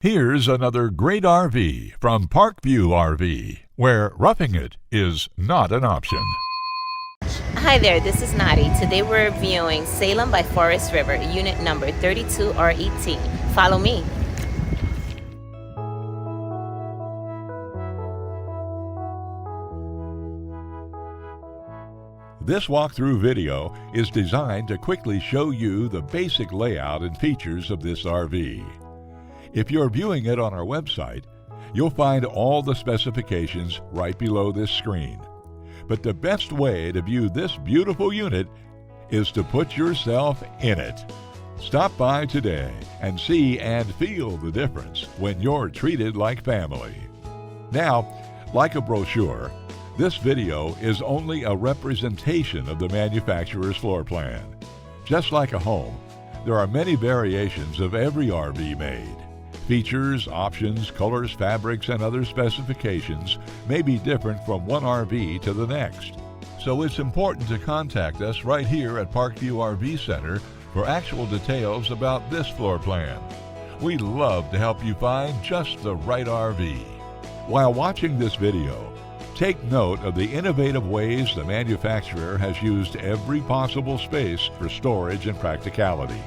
Here's another great RV from Parkview RV, where roughing it is not an option. Hi there, this is Nadi. Today we're reviewing Salem by Forest River, unit number 32RET. Follow me. This walkthrough video is designed to quickly show you the basic layout and features of this RV. If you're viewing it on our website, you'll find all the specifications right below this screen. But the best way to view this beautiful unit is to put yourself in it. Stop by today and see and feel the difference when you're treated like family. Now, like a brochure, this video is only a representation of the manufacturer's floor plan. Just like a home, there are many variations of every RV made. Features, options, colors, fabrics, and other specifications may be different from one RV to the next. So it's important to contact us right here at Parkview RV Center for actual details about this floor plan. We'd love to help you find just the right RV. While watching this video, take note of the innovative ways the manufacturer has used every possible space for storage and practicality.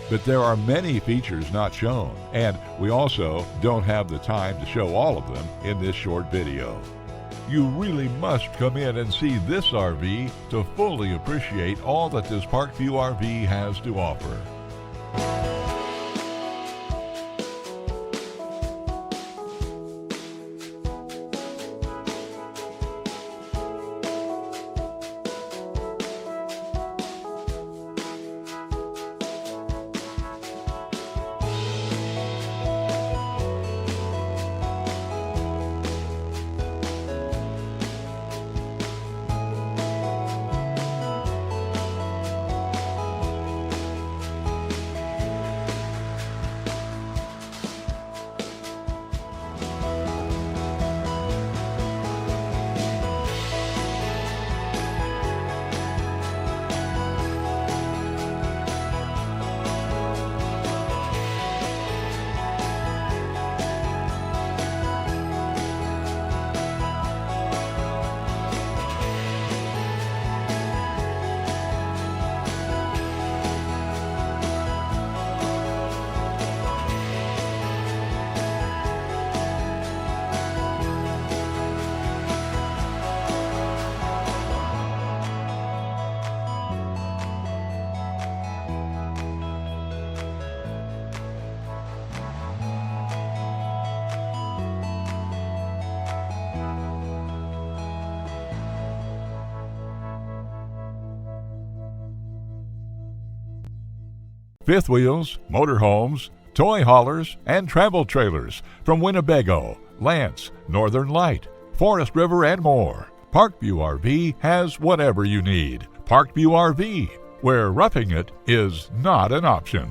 But there are many features not shown, and we also don't have the time to show all of them in this short video. You really must come in and see this RV to fully appreciate all that this Parkview RV has to offer. Fifth wheels, motorhomes, toy haulers, and travel trailers from Winnebago, Lance, Northern Light, Forest River, and more. Parkview RV has whatever you need. Parkview RV, where roughing it is not an option.